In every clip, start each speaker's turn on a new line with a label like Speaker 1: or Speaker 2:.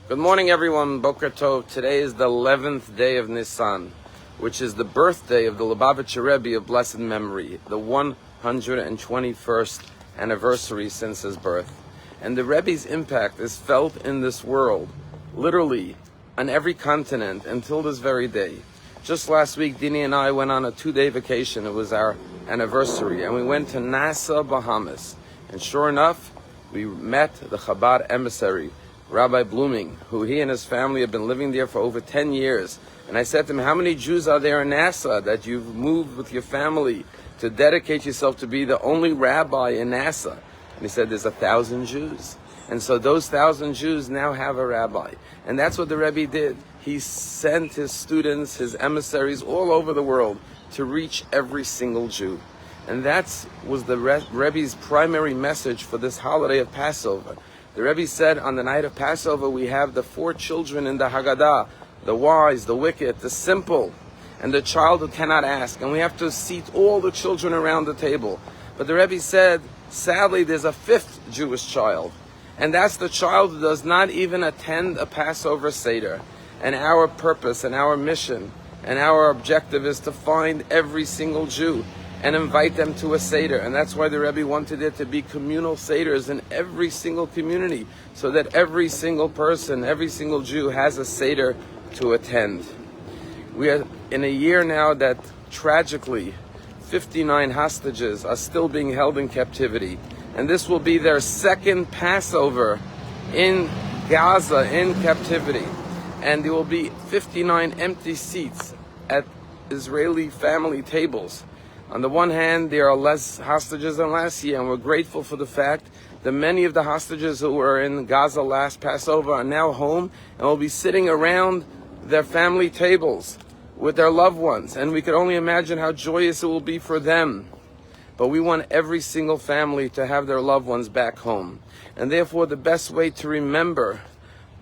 Speaker 1: Good morning, everyone. Boker Tov. Today is the 11th day of Nisan, which is the birthday of the Lubavitcher Rebbe of blessed memory, the 121st anniversary since his birth. And the Rebbe's impact is felt in this world, literally, on every continent until this very day. Just last week, Dini and I went on a 2-day vacation. It was our anniversary, and we went to Nassau, Bahamas. And sure enough, we met the Chabad emissary, Rabbi Blooming, who he and his family have been living there for over 10 years. And I said to him, how many Jews are there in Nassau that you've moved with your family to dedicate yourself to be the only rabbi in Nassau? And he said, there's 1,000 Jews. And so those 1,000 Jews now have a rabbi. And that's what the Rebbe did. He sent his students, his emissaries all over the world to reach every single Jew. And that was the Rebbe's primary message for this holiday of Passover. The Rebbe said on the night of Passover, we have the 4 children in the Haggadah, the wise, the wicked, the simple, and the child who cannot ask. And we have to seat all the children around the table. But the Rebbe said, sadly, there's a 5th Jewish child. And that's the child who does not even attend a Passover Seder. And our purpose and our mission and our objective is to find every single Jew and invite them to a Seder. And that's why the Rebbe wanted it to be communal Seders in every single community, so that every single person, every single Jew has a Seder to attend. We are in a year now that tragically 59 hostages are still being held in captivity. And this will be their 2nd Passover in Gaza in captivity. And there will be 59 empty seats at Israeli family tables. On the one hand, there are less hostages than last year, and we're grateful for the fact that many of the hostages who were in Gaza last Passover are now home and will be sitting around their family tables with their loved ones. And we can only imagine how joyous it will be for them. But we want every single family to have their loved ones back home. And therefore, the best way to remember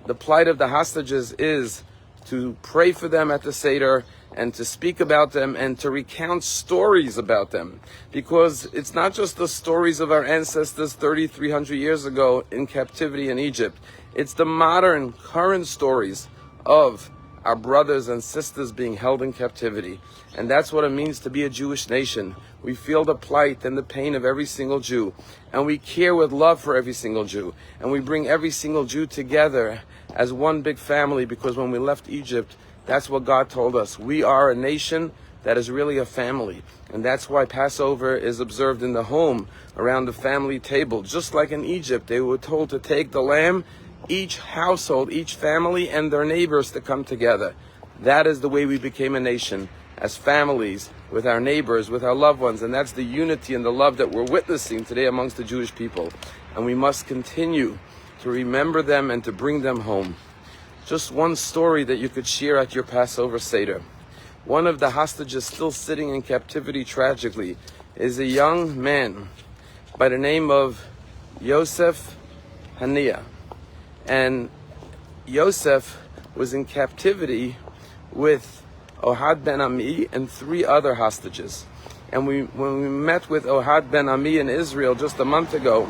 Speaker 1: the plight of the hostages is to pray for them at the Seder and to speak about them and to recount stories about them. Because it's not just the stories of our ancestors 3,300 years ago in captivity in Egypt. It's the modern, current stories of our brothers and sisters being held in captivity. And that's what it means to be a Jewish nation. We feel the plight and the pain of every single Jew. And we care with love for every single Jew. And we bring every single Jew together as one big family, because when we left Egypt, that's what God told us. We are a nation that is really a family. And that's why Passover is observed in the home, around the family table. Just like in Egypt, they were told to take the lamb, each household, each family, and their neighbors to come together. That is the way we became a nation, as families, with our neighbors, with our loved ones. And that's the unity and the love that we're witnessing today amongst the Jewish people. And we must continue to remember them and to bring them home. Just one story that you could share at your Passover Seder. One of the hostages still sitting in captivity tragically is a young man by the name of Yosef Hania. And Yosef was in captivity with Ohad ben Ami and 3 other hostages. And when we met with Ohad ben Ami in Israel just a month ago,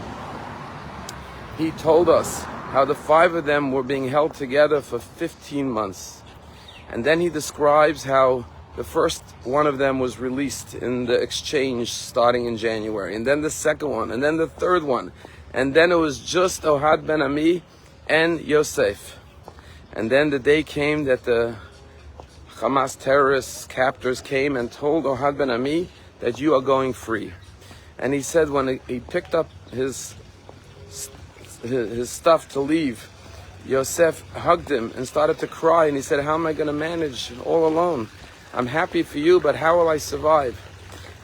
Speaker 1: he told us how the 5 of them were being held together for 15 months. And then he describes how the first one of them was released in the exchange starting in January, and then the second one, and then the third one. And then it was just Ohad ben Ami and Yosef. And then the day came that the Hamas terrorists, captors came and told Ohad ben Ami that you are going free. And he said when he picked up his stuff to leave, Yosef hugged him and started to cry, and he said, how am I going to manage all alone? I'm happy for you, but how will I survive?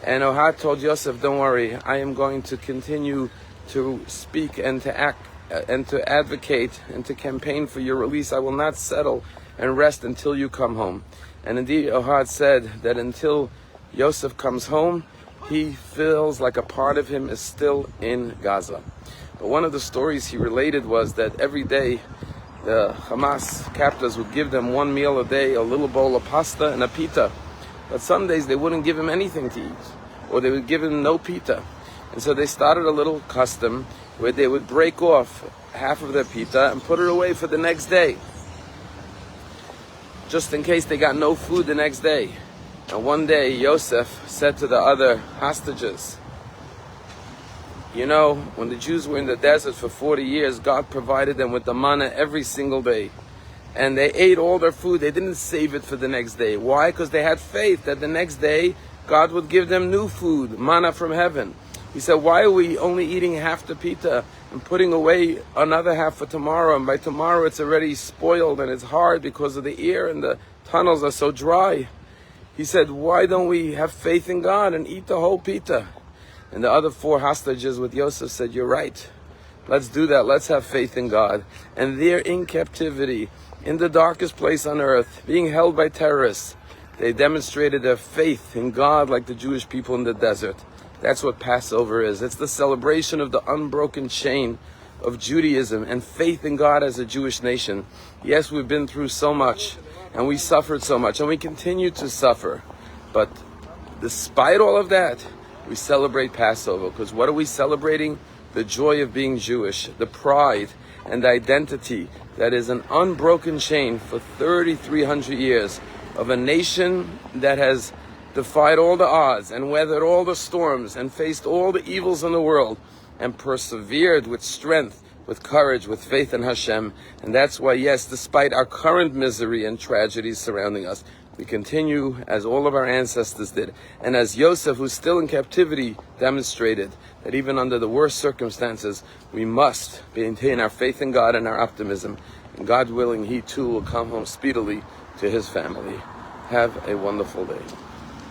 Speaker 1: And Ohad told Yosef, don't worry, I am going to continue to speak and to act and to advocate and to campaign for your release. I will not settle and rest until you come home. And indeed, Ohad said that until Yosef comes home, he feels like a part of him is still in Gaza. But one of the stories he related was that every day the Hamas captors would give them 1 meal a day, a little bowl of pasta and a pita. But some days they wouldn't give him anything to eat, or they would give him no pita. And so they started a little custom. where they would break off half of their pita and put it away for the next day, just in case they got no food the next day. And one day Yosef said to the other hostages, you know, when the Jews were in the desert for 40 years, God provided them with the manna every single day. And they ate all their food. They didn't save it for the next day. Why? Because they had faith that the next day God would give them new food, manna from heaven. He said, why are we only eating half the pita and putting away another half for tomorrow? And by tomorrow it's already spoiled and it's hard because of the air and the tunnels are so dry. He said, why don't we have faith in God and eat the whole pita? And the other 4 hostages with Yosef said, you're right. Let's do that. Let's have faith in God. And they're in captivity, in the darkest place on earth, being held by terrorists. They demonstrated their faith in God like the Jewish people in the desert. That's what Passover is. It's the celebration of the unbroken chain of Judaism and faith in God as a Jewish nation. Yes, we've been through so much and we suffered so much and we continue to suffer. But despite all of that, we celebrate Passover, because what are we celebrating? The joy of being Jewish, the pride and the identity that is an unbroken chain for 3,300 years of a nation that has defied all the odds and weathered all the storms and faced all the evils in the world and persevered with strength, with courage, with faith in Hashem. And that's why, yes, despite our current misery and tragedies surrounding us, we continue as all of our ancestors did. And as Yosef, who's still in captivity, demonstrated that even under the worst circumstances, we must maintain our faith in God and our optimism. And God willing, he too will come home speedily to his family. Have a wonderful day.